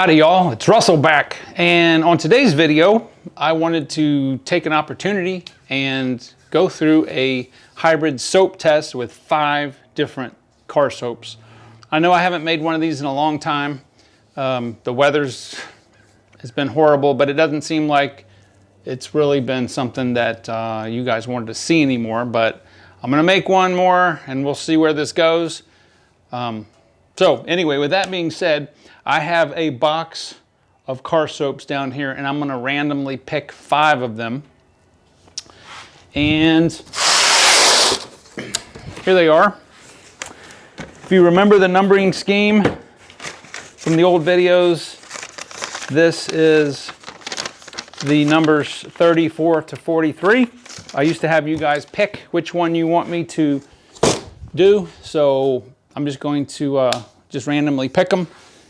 Howdy y'all, it's Russell back, and on today's video I wanted to take an opportunity and go through a hybrid soap test with 5 different car soaps. I know I haven't made one of these in a long time. The weather's has been horrible, but it doesn't seem like it's really been something that you guys wanted to see anymore, but I'm gonna make one more and we'll see where this goes. So anyway, with that being said, I have a box of car soaps down here and I'm gonna randomly pick 5 of them. And here they are. If you remember the numbering scheme from the old videos, this is the numbers 34 to 43. I used to have you guys pick which one you want me to do, so I'm just going to just randomly pick them.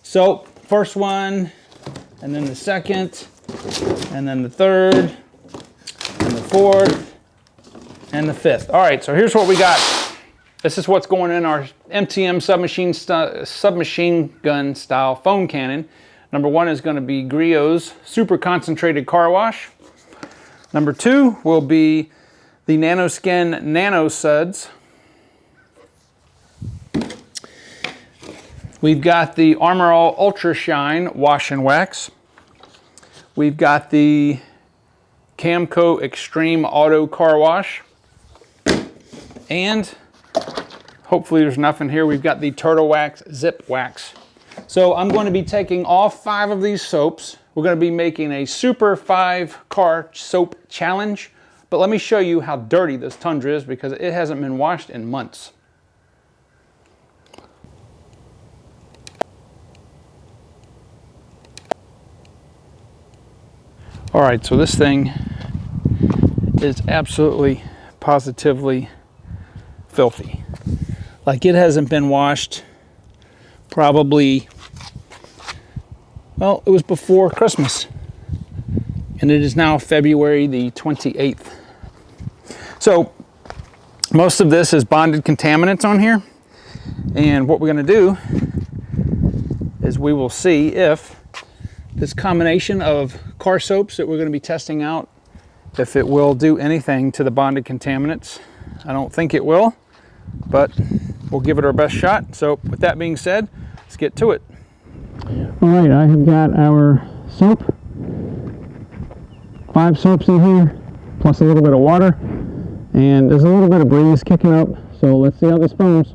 So first one, and then the second, and then the third, and the fourth, and the fifth. All right, so here's what we got. This is what's going in our MTM submachine gun style foam cannon. Number 1 is going to be Griot's Super Concentrated Car Wash. Number 2 will be the Nanoskin Nano Suds. We've got the Armor All Ultra Shine Wash and Wax. We've got the Camco Extreme Auto Car Wash. And hopefully there's nothing here. We've got the Turtle Wax Zip Wax. So I'm going to be taking all 5 of these soaps. We're going to be making a super 5 car soap challenge. But let me show you how dirty this Tundra is because it hasn't been washed in months. All right, so this thing is absolutely, positively filthy. Like, it hasn't been washed probably, well, it was before Christmas. And it is now February the 28th. So most of this is bonded contaminants on here. And what we're gonna do is we will see if this combination of car soaps that we're going to be testing out, if it will do anything to the bonded contaminants. I don't think it will, but we'll give it our best shot. So with that being said, let's get to it. All right, I have got our soap, 5 soaps in here, plus a little bit of water, and there's a little bit of breeze kicking up, so let's see how this foams.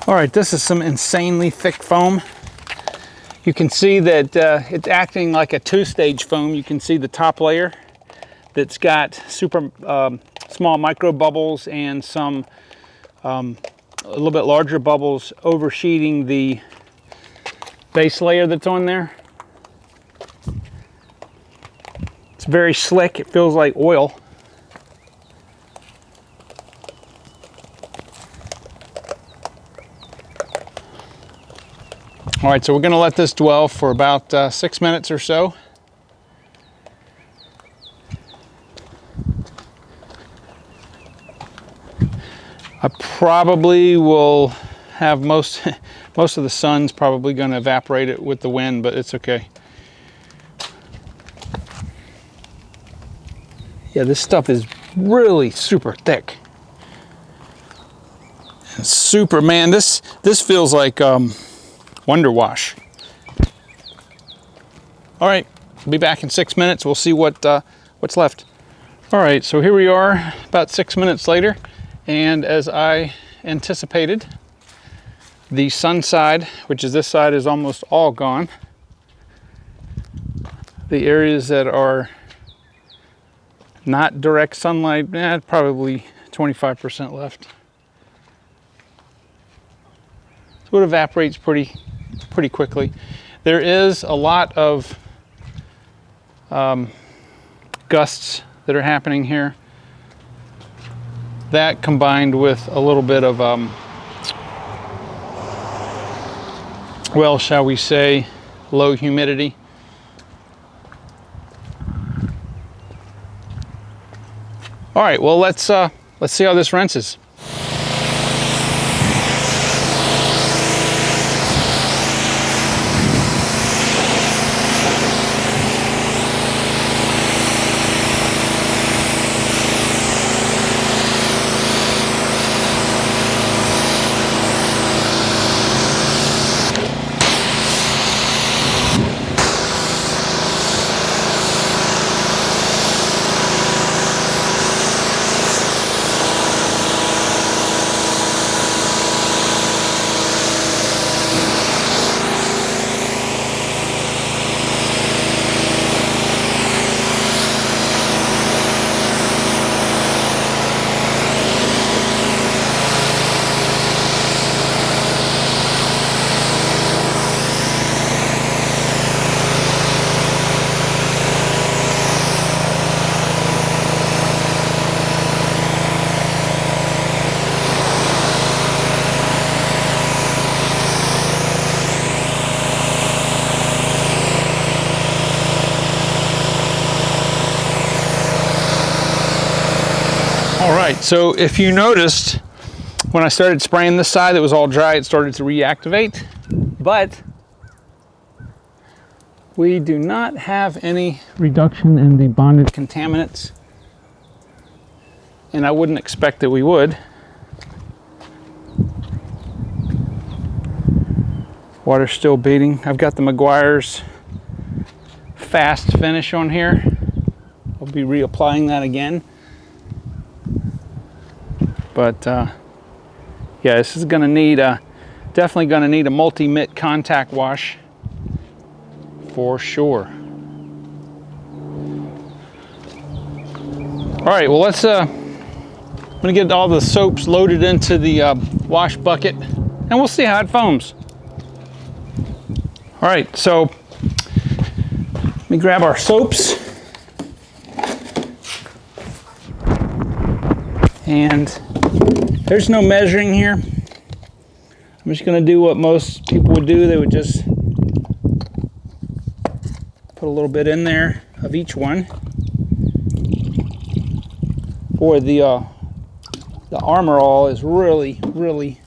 All right, this is some insanely thick foam. You can see that it's acting like a 2-stage foam. You can see the top layer that's got super small micro bubbles and some a little bit larger bubbles oversheeting the base layer that's on there. It's very slick. It feels like oil. All right, so we're gonna let this dwell for about 6 minutes or so. I probably will have most of the sun's probably gonna evaporate it with the wind, but it's okay. Yeah, this stuff is really super thick. And super, man, this feels like Wonder Wash. All right, I'll be back in 6 minutes. We'll see what's left. All right, so here we are about 6 minutes later, and as I anticipated, the sun side, which is this side, is almost all gone. The areas that are not direct sunlight, probably 25% left. So it evaporates pretty quickly. There is a lot of gusts that are happening here. That combined with a little bit of, well, shall we say, low humidity. All right, well, let's see how this rinses. All right, so if you noticed, when I started spraying this side that was all dry, it started to reactivate, but we do not have any reduction in the bonded contaminants, and I wouldn't expect that we would. Water's still beating. I've got the Meguiar's fast finish on here. I'll be reapplying that again. But yeah, this is going to need definitely going to need a multi-mitt contact wash for sure. All right, well, let's I'm going to get all the soaps loaded into the wash bucket, and we'll see how it foams. All right, so let me grab our soaps. And there's no measuring here. I'm just going to do what most people would do. They would just put a little bit in there of each one. Boy, the Armor All is really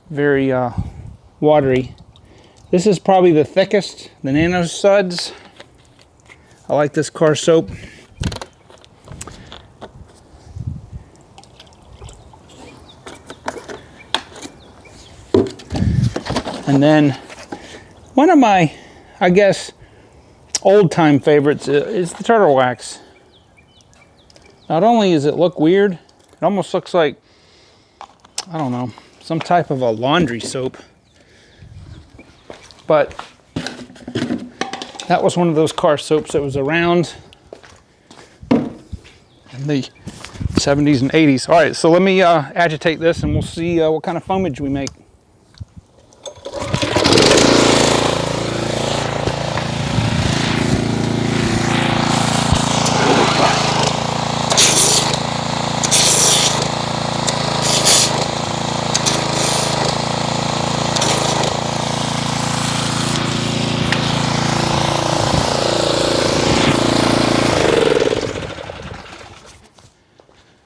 very watery. This is probably the thickest, the Nano Suds. I like this car soap. And then one of my, I guess, old-time favorites is the Turtle Wax. Not only does it look weird, it almost looks like, I don't know, some type of a laundry soap. But that was one of those car soaps that was around in the 70s and 80s. All right, so let me agitate this and we'll see what kind of foamage we make.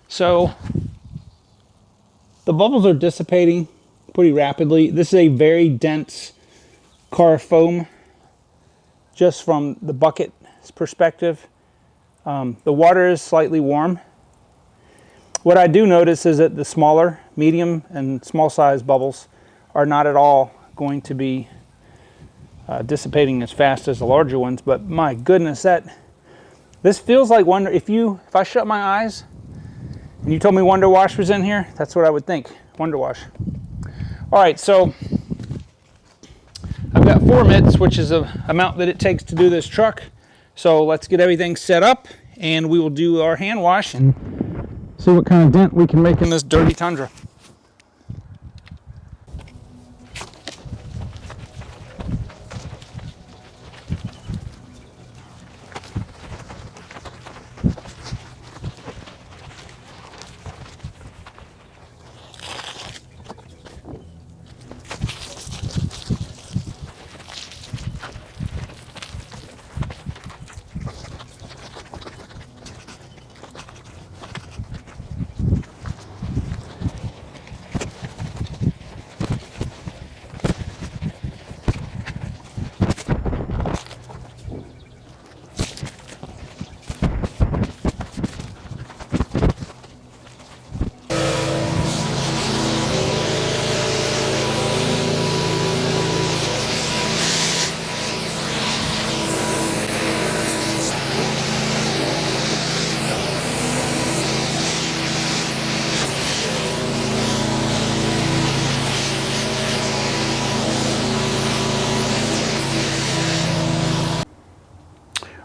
So the bubbles are dissipating pretty rapidly. This is a very dense car foam, just from the bucket's perspective. The water is slightly warm. What I do notice is that the smaller, medium, and small size bubbles are not at all going to be dissipating as fast as the larger ones. But my goodness, this feels like Wonder. If I shut my eyes and you told me Wonder Wash was in here, that's what I would think. Wonder Wash. All right, so I've got 4 mitts, which is the amount that it takes to do this truck. So let's get everything set up and we will do our hand wash and See what kind of dent we can make in this dirty Tundra.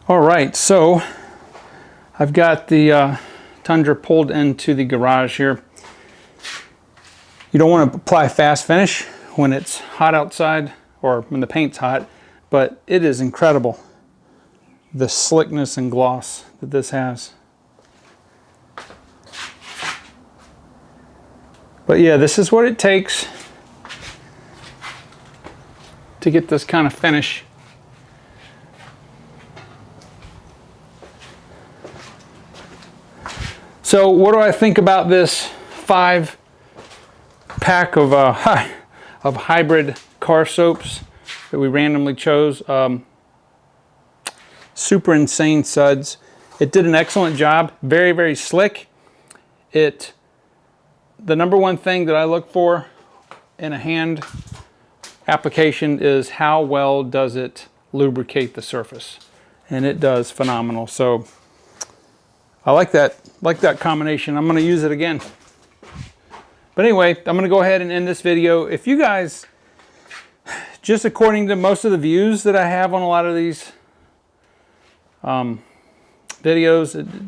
All right, so I've got the Tundra pulled into the garage here. You don't want to apply fast finish when it's hot outside or when the paint's hot, but it is incredible the slickness and gloss that this has. But yeah, this is what it takes to get this kind of finish. So what do I think about this 5-pack of hybrid car soaps that we randomly chose? Super insane suds. It did an excellent job. Very, very slick. The number one thing that I look for in a hand application is how well does it lubricate the surface, and it does phenomenal. So I like that combination. I'm going to use it again. But anyway, I'm going to go ahead and end this video. If you guys, just according to most of the views that I have on a lot of these videos,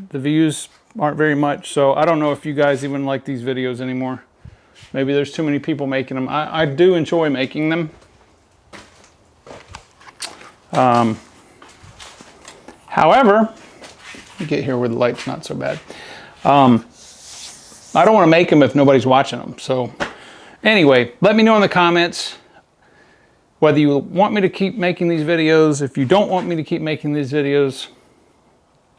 the views aren't very much. So I don't know if you guys even like these videos anymore. Maybe there's too many people making them. I do enjoy making them. However, get here where the light's not so bad. I don't want to make them if nobody's watching them. So anyway, let me know in the comments whether you want me to keep making these videos. If you don't want me to keep making these videos,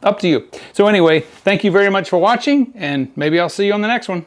up to you. So anyway, thank you very much for watching, and maybe I'll see you on the next one.